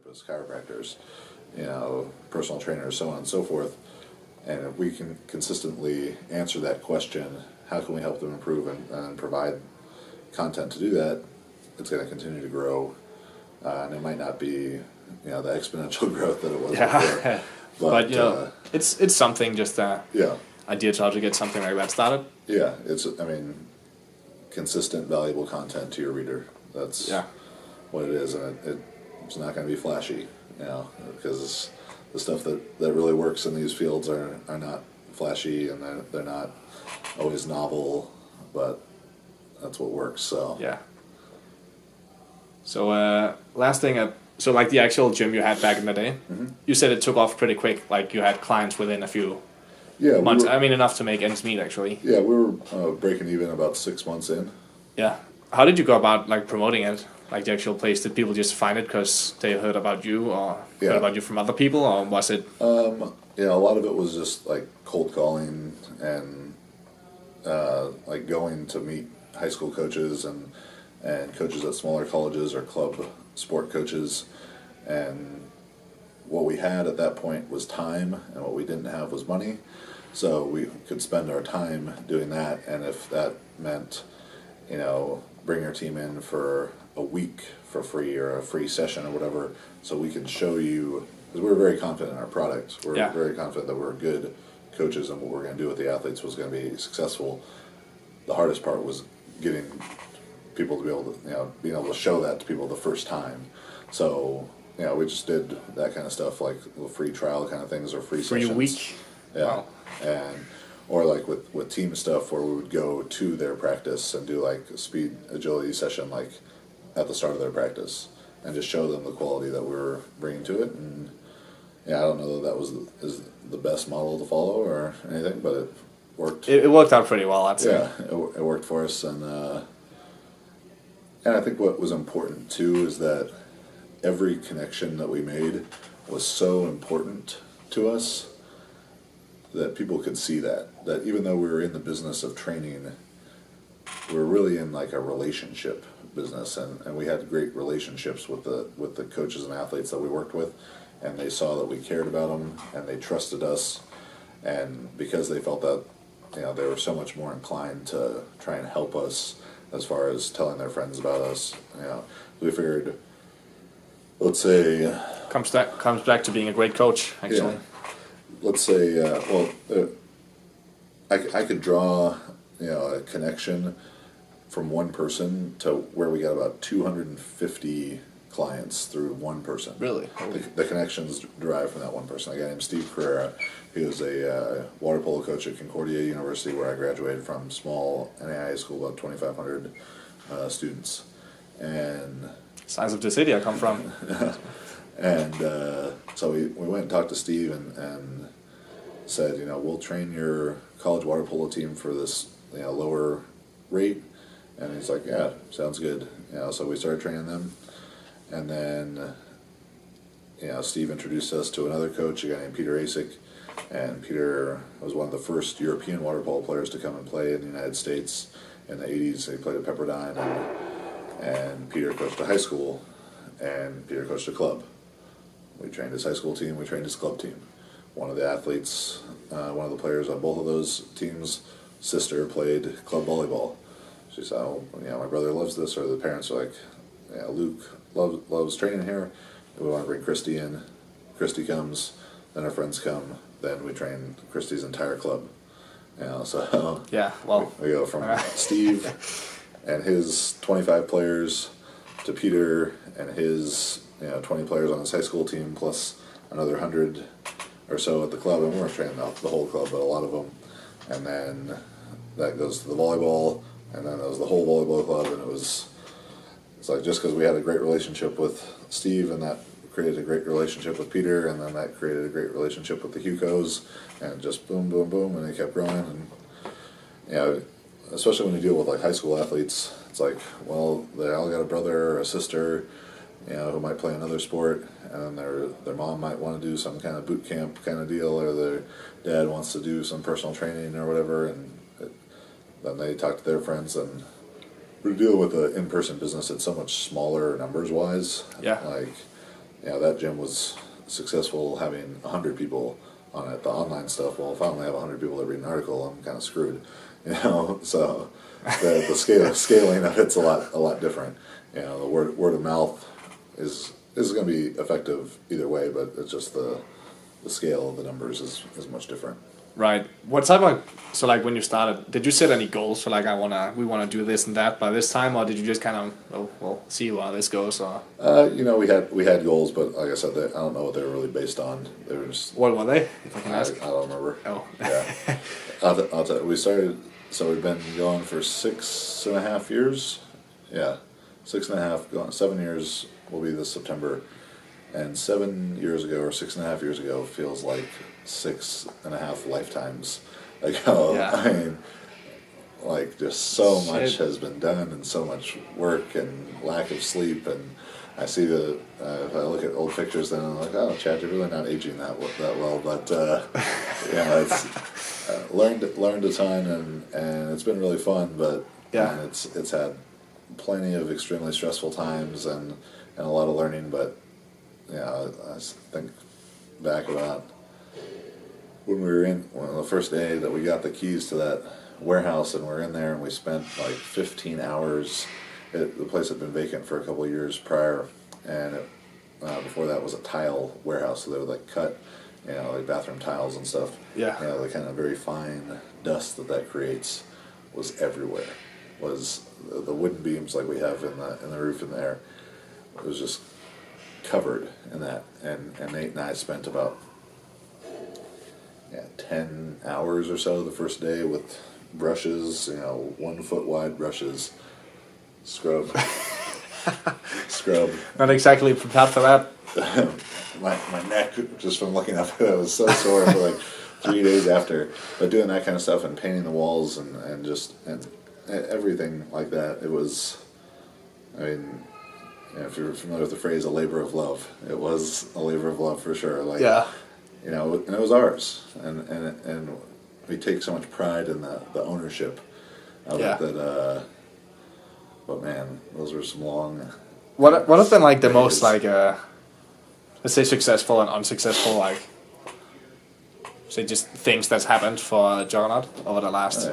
therapists, chiropractors, personal trainers, so on and so forth. And if we can consistently answer that question, how can we help them improve and provide content to do that, it's going to continue to grow. And it might not be, the exponential growth that it was before. But it's something, just idea to how to get something like that started. Yeah, consistent, valuable content to your reader. That's what it is, and it's not going to be flashy, because the stuff that really works in these fields are not flashy, and they're not always novel, but that's what works. So So last thing, so like the actual gym you had back in the day, you said it took off pretty quick. Like you had clients within a few months. Enough to make ends meet, actually. Yeah, we were breaking even about 6 months in. Yeah. How did you go about promoting it? Like the actual place? Did people just find it because they heard about you, or heard about you from other people, or was it? A lot of it was just like cold calling and going to meet high school coaches and coaches at smaller colleges or club sport coaches. And what we had at that point was time, and what we didn't have was money. So we could spend our time doing that, and if that meant, bring your team in for a week for free or a free session or whatever, so we could show you, because we were very confident in our product. We're very confident that we're good coaches and what we're going to do with the athletes was going to be successful. The hardest part was getting people to be able to, being able to show that to people the first time. So, we just did that kind of stuff, like little free trial kind of things or free sessions. For a week? Yeah. Wow. Or like with team stuff where we would go to their practice and do like a speed agility session like at the start of their practice and just show them the quality that we were bringing to it. And I don't know that is the best model to follow or anything, but it worked. It worked out pretty well, I'd say. Yeah, it worked for us, and I think what was important too is that every connection that we made was so important to us that people could see that even though we were in the business of training, we were really in like a relationship business, and we had great relationships with the coaches and athletes that we worked with, and they saw that we cared about them and they trusted us, and because they felt that they were so much more inclined to try and help us as far as telling their friends about us. We figured, let's say, comes back to being a great coach, actually. Yeah. Let's say, I could draw, a connection from one person to where we got about 250 clients through one person. Really? The connections derive from that one person. A guy named Steve Carrera. He was a water polo coach at Concordia University, where I graduated from, small NAIA school, about 2,500 students. And size of the city I come from. And so we went and talked to Steve and said, we'll train your college water polo team for this lower rate. And he's like, yeah, sounds good. So we started training them. And then, Steve introduced us to another coach, a guy named Peter Asic. And Peter was one of the first European water polo players to come and play in the United States in the 80s. He played at Pepperdine, and Peter coached a high school, and Peter coached a club. We trained his high school team, we trained his club team. One of the athletes, one of the players on both of those teams' sister played club volleyball. She said, my brother loves this, or the parents are like, Luke loves training here. We want to bring Christy in. Christy comes, then our friends come, then we train Christy's entire club. So we go from Steve and his 25 players to Peter and his 20 players on his high school team, plus another 100 or so at the club, and we weren't training the whole club, but a lot of them. And then that goes to the volleyball, and then that was the whole volleyball club, and it's like just because we had a great relationship with Steve, and that created a great relationship with Peter, and then that created a great relationship with the Hucos, and just boom, boom, boom, and it kept growing. And especially when you deal with like high school athletes, it's like, well, they all got a brother or a sister, who might play another sport, and their mom might want to do some kind of boot camp kind of deal, or their dad wants to do some personal training or whatever, and then they talk to their friends, and we deal with the in-person business. It's so much smaller numbers-wise. Yeah. Like, that gym was successful having 100 people on it. The online stuff, well, if I only have 100 people that read an article, I'm kind of screwed, So the scaling of it's a lot different. The word of mouth is going to be effective either way, but it's just the scale of the numbers is much different. Right. What type of, so like when you started, did you set any goals for like we want to do this and that by this time, or did you just kind of we'll see how this goes? Or we had goals, but like I said, I don't know what they were really based on. They were just, what were they? If I can ask. I don't remember. Oh. Yeah. I'll tell you, we started. So we've been going for 6.5 years. Yeah, 6.5. Going 7 years will be this September. And 7 years ago, or 6.5 years ago, feels like 6.5 lifetimes ago. Yeah. I mean, like, just so much has been done, and so much work, and lack of sleep. And I see if I look at old pictures, then I'm like, oh, Chad, you're really not aging that well. But it's learned a ton, and it's been really fun. But yeah, it's had plenty of extremely stressful times and a lot of learning, but. I think back about when we were the first day that we got the keys to that warehouse, and we're in there, and we spent like 15 hours. The place had been vacant for a couple of years prior, and before that was a tile warehouse, so they would like cut, like bathroom tiles and stuff. Yeah. The kind of very fine dust that creates was everywhere. Was the wooden beams like we have in the roof in there? It was just covered in that, and Nate and I spent about 10 hours or so the first day with brushes, 1 foot wide brushes, scrub. Not exactly prepared for that. my neck, just from looking up at it, was so sore for like 3 days after. But doing that kind of stuff and painting the walls and everything like that, it was, I mean, if you're familiar with the phrase "a labor of love," it was a labor of love for sure. Like, and it was ours, and we take so much pride in the ownership of it that. But man, those were some long. What have been like the most like let's say successful and unsuccessful, like say just things that's happened for Juggernaut over the last.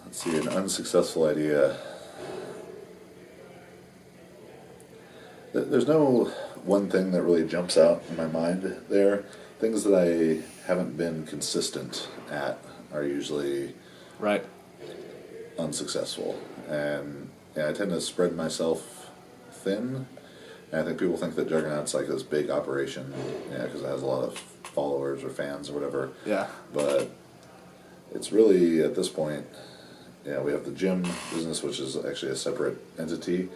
Let's see, an unsuccessful idea. There's no one thing that really jumps out in my mind there. Things that I haven't been consistent at are usually right unsuccessful. And I tend to spread myself thin. And I think people think that Juggernaut's like this big operation, because it has a lot of followers or fans or whatever. Yeah. But it's really, at this point, we have the gym business, which is actually a separate entity.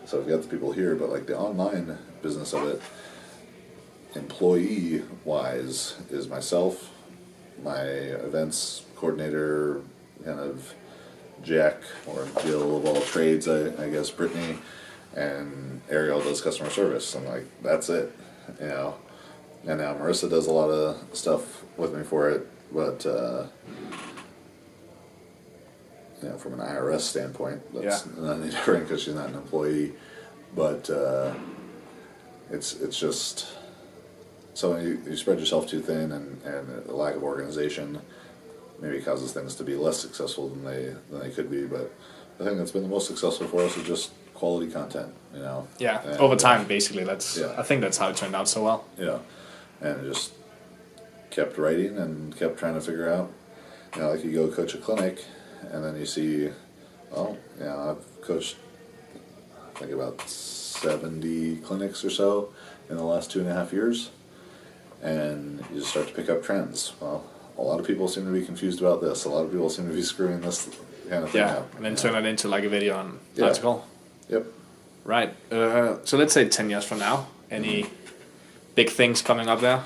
So we've got the people here, but like the online business of it, employee-wise, is myself, my events coordinator, kind of Jack or Jill of all trades, I guess, Brittany, and Ariel does customer service. I'm like, that's it, And now Marissa does a lot of stuff with me for it, but from an IRS standpoint, that's not any different because she's not an employee. But it's just so you spread yourself too thin, and a lack of organization maybe causes things to be less successful than they could be. But the thing that's been the most successful for us is just quality content. Yeah, over time, basically. That's I think that's how it turned out so well. Yeah, and just kept writing and kept trying to figure out. Like you go coach a clinic, and then you see, I've coached, I think about 70 clinics or so in the last 2.5 years, and you just start to pick up trends. Well, a lot of people seem to be confused about this. A lot of people seem to be screwing this kind of thing up. And then turn it into like a video on article. Yep. Right. So let's say 10 years from now, any big things coming up there?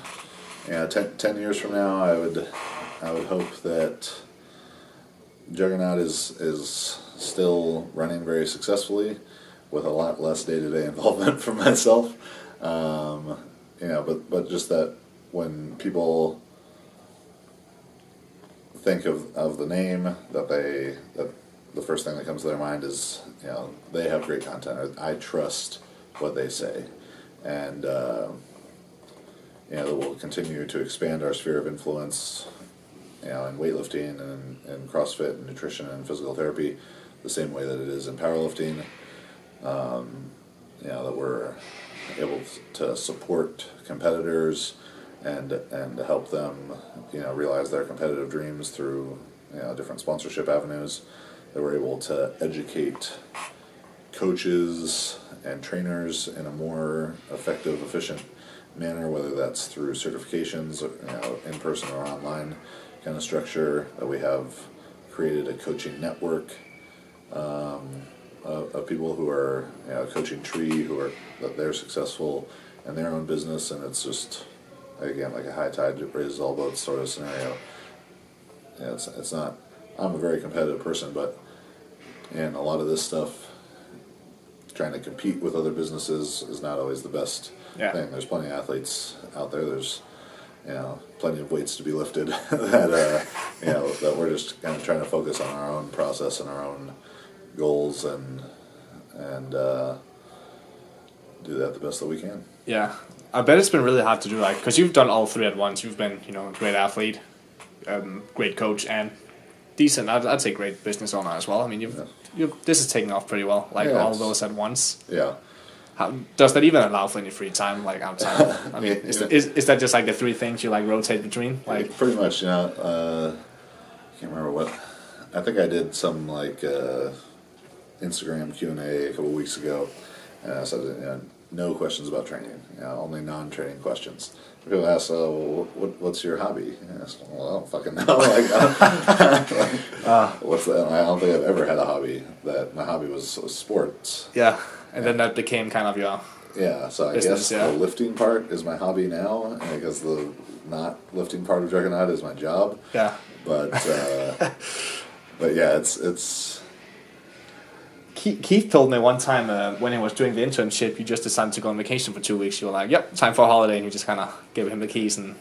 Yeah, 10 years from now, I would hope that Juggernaut is still running very successfully, with a lot less day-to-day involvement from myself. But just that when people think of the name, that the first thing that comes to their mind is, they have great content. Or I trust what they say, and that we'll continue to expand our sphere of influence, in weightlifting and CrossFit and nutrition and physical therapy, the same way that it is in powerlifting. That we're able to support competitors and to help them, realize their competitive dreams through, different sponsorship avenues. That we're able to educate coaches and trainers in a more effective, efficient manner, whether that's through certifications, in person or online kind of structure. That we have created a coaching network of people who are, coaching Tree, that they're successful in their own business, and it's just, again, like a high tide raises all boats sort of scenario. It's not. I'm a very competitive person, but in a lot of this stuff, trying to compete with other businesses is not always the best thing. There's plenty of athletes out there. There's plenty of weights to be lifted that that we're just kind of trying to focus on our own process and our own goals and do that the best that we can. Yeah, I bet it's been really hard to do, because you've done all three at once. You've been, a great athlete, great coach, and decent. I'd say great business owner as well. I mean, this is taking off pretty well. All those at once. Yeah. How does that even allow for any free time, outside? I mean, is that just the three things you rotate between? Pretty much. I can't remember what. I think I did some Instagram Q&A a couple weeks ago, and I said, no questions about training. Only non-training questions. People ask, what's your hobby? And I said, well, I don't fucking know. What's that? I don't think I've ever had a hobby. That my hobby was sports. Yeah, and then that became kind of your so I guess the lifting part is my hobby now, and I guess the not lifting part of Juggernaut is my job. Yeah, but yeah, it's. Keith told me one time when he was doing the internship, you just decided to go on vacation for 2 weeks. You were like, "Yep, time for a holiday," and you just kind of gave him the keys. And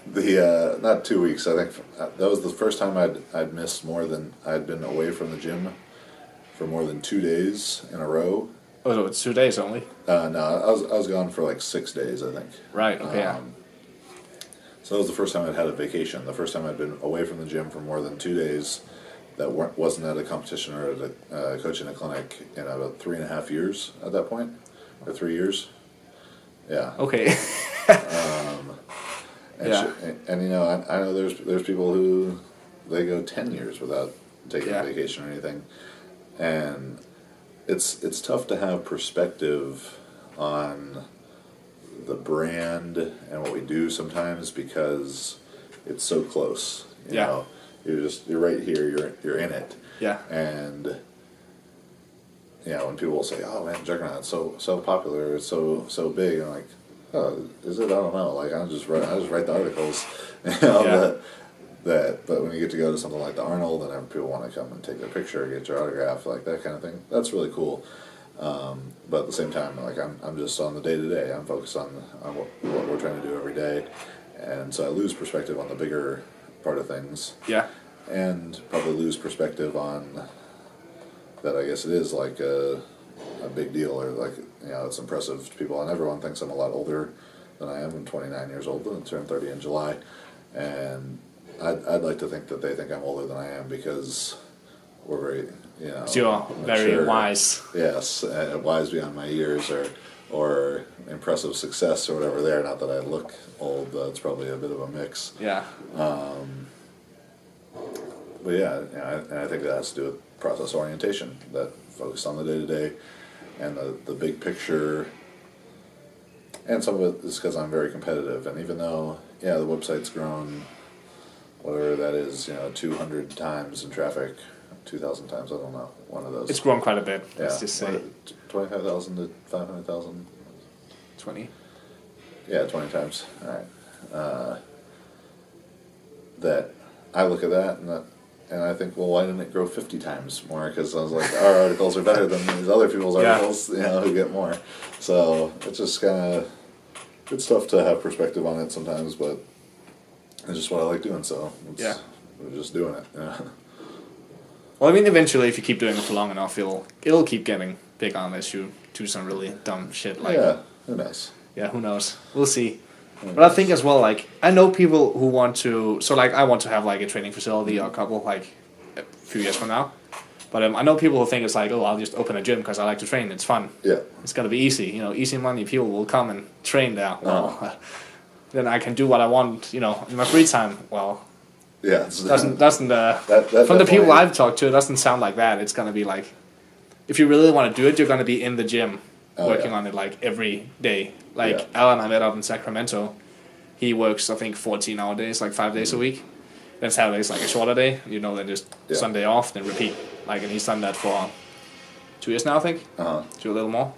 not 2 weeks. I think that was the first time I'd missed I'd been away from the gym for more than 2 days in a row. Oh, so it's 2 days only? No, I was gone for 6 days, I think. Right. Okay. So that was the first time I'd had a vacation. The first time I'd been away from the gym for more than 2 days. That wasn't at a competition or at a coaching a clinic in about 3.5 years at that point, or 3 years. Yeah. Okay. I know there's people who they go 10 years without taking a vacation or anything, and it's tough to have perspective on the brand and what we do sometimes because it's so close. You know? You're right here. You're in it. Yeah. And when people will say, "Oh man, Juggernaut, so popular, it's so big," I'm like, "Oh, is it? I don't know. I just write the articles, But when you get to go to something like the Arnold, and then people want to come and take their picture, get your autograph, that kind of thing. That's really cool. But at the same time, I'm just on the day to day. I'm focused on what we're trying to do every day, and so I lose perspective on the bigger part of things. Yeah. And probably lose perspective on that. I guess it is a big deal, or it's impressive to people, and everyone thinks I'm a lot older than I am. I'm 29 years old, and I turned 30 in July, and I'd like to think that they think I'm older than I am because we're very, you're very wise. Yes, wise beyond my years, or impressive success or whatever there. Not that I look old, it's probably a bit of a mix. Yeah. But and I think that has to do with process orientation, that focus on the day-to-day and the big picture. And some of it is because I'm very competitive, and even though, the website's grown, whatever that is, 200 times in traffic, 2,000 times, I don't know, one of those. It's grown quite a bit, yeah. Let's just say. 25,000 to 500,000? 20. Yeah, 20 times. All right. That I look at that and I think, well, why didn't it grow 50 times more? Because I was like, our articles are better than these other people's articles, who get more. So it's just kind of, it's tough to have perspective on it sometimes, but it's just what I like doing. So we're just doing it. Well, I mean, eventually, if you keep doing it for long enough, it'll keep getting big unless you do some really dumb shit. Like, yeah, who knows? Yeah, who knows? We'll see. But I think as well, like, I know people who want to. So, like, I want to have like a training facility or a couple, like, a few years from now. But I know people who think it's like, oh, I'll just open a gym because I like to train. It's fun. Yeah. It's gonna be easy. You know, easy money. People will come and train there. Well, then I can do what I want. You know, in my free time. Well, yeah. doesn't that from the people I've talked to, it doesn't sound like that. It's gonna be like, if you really want to do it, you're gonna be in the gym working on it like every day. Like Alan, I met up in Sacramento. He works, I think, 14-hour days, like 5 days a week. Then Saturday's like a shorter day. You know, then just Sunday off, then repeat. Like, and he's done that for 2 years now, I think. Do a little more.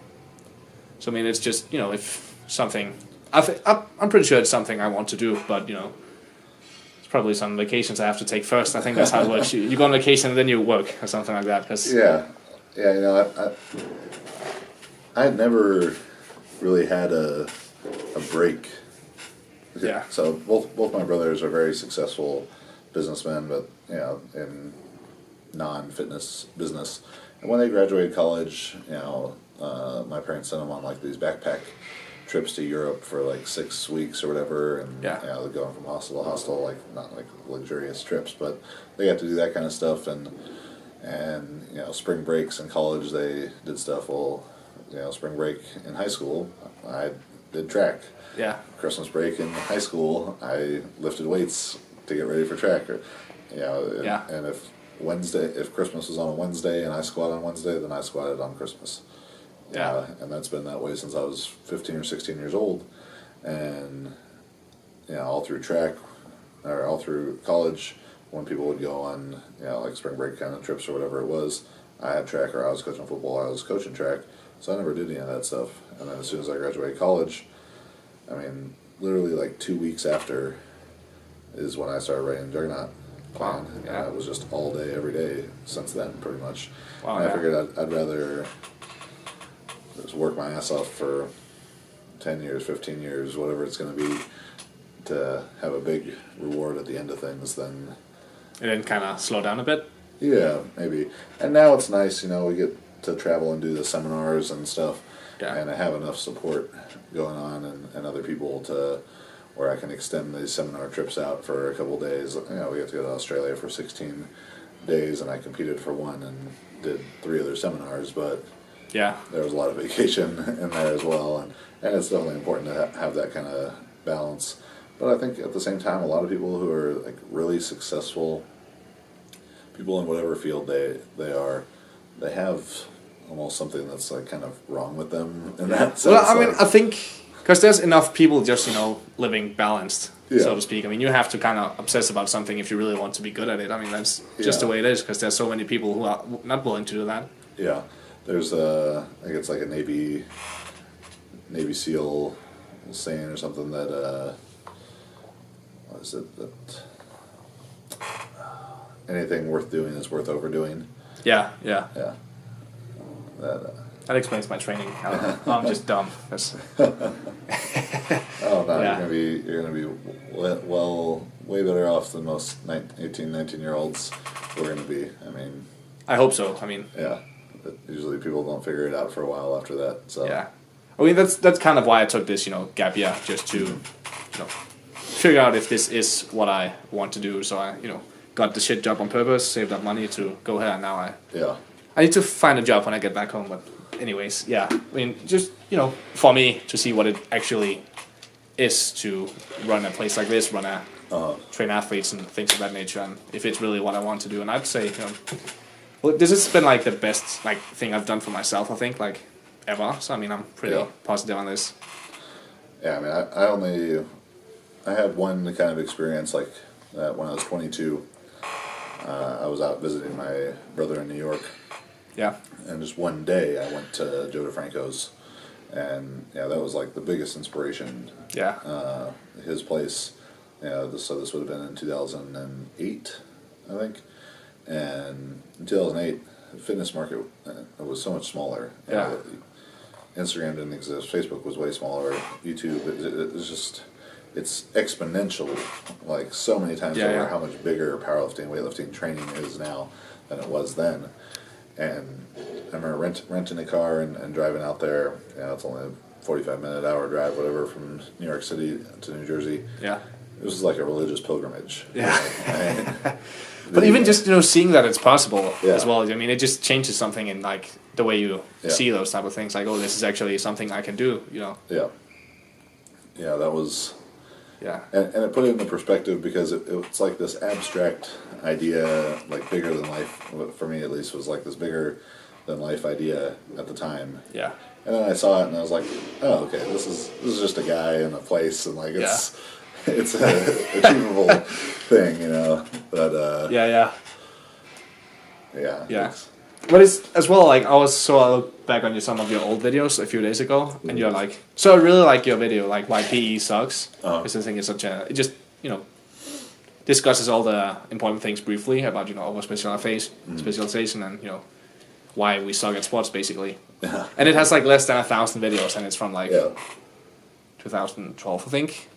So I mean, it's just, you know, if something, I'm pretty sure it's something I want to do, but you know, it's probably some vacations I have to take first. I think that's how it works. You go on vacation and then you work or something like that. Cause you know, I had never really had a break. Yeah. So both my brothers are very successful businessmen, but you know, in non-fitness business. And when they graduated college, you know, my parents sent them on like these backpack trips to Europe for like 6 weeks or whatever, and you know, they're going from hostel to hostel, like not like luxurious trips, but they got to do that kind of stuff. And you know, spring breaks in college, they did stuff. Well, you know, spring break in high school, I did track. Yeah. Christmas break in high school, I lifted weights to get ready for track. Or, you know, and if Christmas was on a Wednesday and I squat on Wednesday, then I squatted on Christmas. Yeah. And that's been that way since I was 15 or 16 years old. And you know, all through track or all through college, when people would go on, you know, like spring break kind of trips or whatever it was, I had track, or I was coaching football, I was coaching track. So I never did any of that stuff. And then as soon as I graduated college, I mean, literally like 2 weeks after is when I started writing Juggernaut plan. And it was just all day, every day since then, pretty much. Wow, and I figured I'd rather just work my ass off for 10 years, 15 years, whatever it's going to be, to have a big reward at the end of things than... And then kind of slow down a bit? Yeah, maybe. And now it's nice, you know, we get to travel and do the seminars and stuff. Yeah. And I have enough support going on and other people to where I can extend these seminar trips out for a couple days. You know, we got to go to Australia for 16 days, and I competed for one and did 3 other seminars, but there was a lot of vacation in there as well, and it's definitely important to have that kind of balance. But I think at the same time, a lot of people who are like really successful people in whatever field they are, they have almost something that's like kind of wrong with them in that sense. Well, I mean, I think because there's enough people just, you know, living balanced, so to speak. I mean, you have to kind of obsess about something if you really want to be good at it. I mean, that's just the way it is, because there's so many people who are not willing to do that. Yeah. There's I think it's like a Navy SEAL saying or something that, what is it, that anything worth doing is worth overdoing. Yeah. That explains my training. I'm just dumb. You're gonna be way better off than most 18, 19-year-olds we're gonna be. I mean, I hope so. I mean, usually people don't figure it out for a while after that. So I mean, that's kind of why I took this, you know, gap year, just to, you know, figure out if this is what I want to do. So I, you know, got the shit job on purpose, saved up money to go here, and now I need to find a job when I get back home. But anyways, I mean, just, you know, for me to see what it actually is to run a place like this, train athletes and things of that nature, and if it's really what I want to do. And I'd say, you know, well, this has been like the best like thing I've done for myself, I think, like ever. So I mean, I'm pretty positive on this. Yeah, I mean, I had one kind of experience like that when I was 22. I was out visiting my brother in New York. Yeah. And just one day I went to Joe DeFranco's, and that was like the biggest inspiration. Yeah. His place. So this would have been in 2008, I think. And in 2008, the fitness market was so much smaller. Yeah. Instagram didn't exist. Facebook was way smaller. YouTube, it was just... It's exponential, like so many times over how much bigger powerlifting, weightlifting, training is now than it was then. And I remember renting a car and driving out there. It's only a 45-minute hour drive, whatever, from New York City to New Jersey. Yeah. It was like a religious pilgrimage. Yeah. But even just seeing that it's possible as well. I mean, it just changes something in like the way you see those type of things. Like, oh, this is actually something I can do. Yeah. Yeah, that was. Yeah. And it put it into perspective because it's like this abstract idea, like bigger than life, for me at least, was like this bigger than life idea at the time. Yeah. And then I saw it and I was like, oh, okay, this is just a guy in a place, and like it's a achievable thing, But Yeah. Yeah. But it's as well, like I looked back on some of your old videos a few days ago, and you're like, so I really like your video, like why PE sucks, because I think it's it just discusses all the important things briefly about overspecialization and why we suck at sports basically. Yeah. And it has like less than 1,000 videos, and it's from like 2012, I think.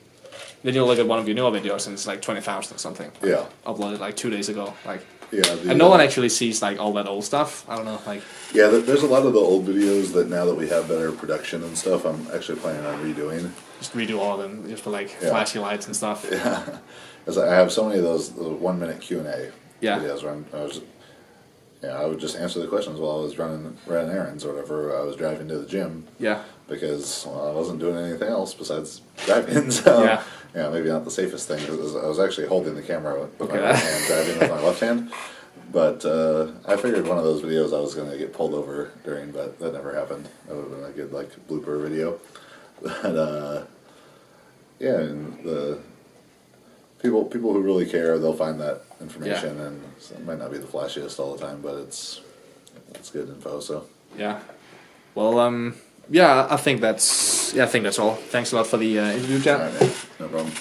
Then you look at one of your newer videos, and it's like 20,000 or something. Yeah. Uploaded like 2 days ago, like. Yeah, and no one actually sees like all that old stuff. I don't know, like. Yeah, there's a lot of the old videos that now that we have better production and stuff, I'm actually planning on redoing. Just redo all of them, just for like flashy lights and stuff. Yeah, because I have so many of those 1 minute Q&A videos where I would just answer the questions while I was running errands or whatever. I was driving to the gym. Yeah. Because I wasn't doing anything else besides driving. So maybe not the safest thing. Because I was actually holding the camera with my right hand, driving with my left hand. But I figured one of those videos I was going to get pulled over during, but that never happened. That would have been a good like blooper video. But and the people who really care, they'll find that information, and it might not be the flashiest all the time, but it's good info. So well, I think that's all. Thanks a lot for the interview, Chad. All right, man. No problem.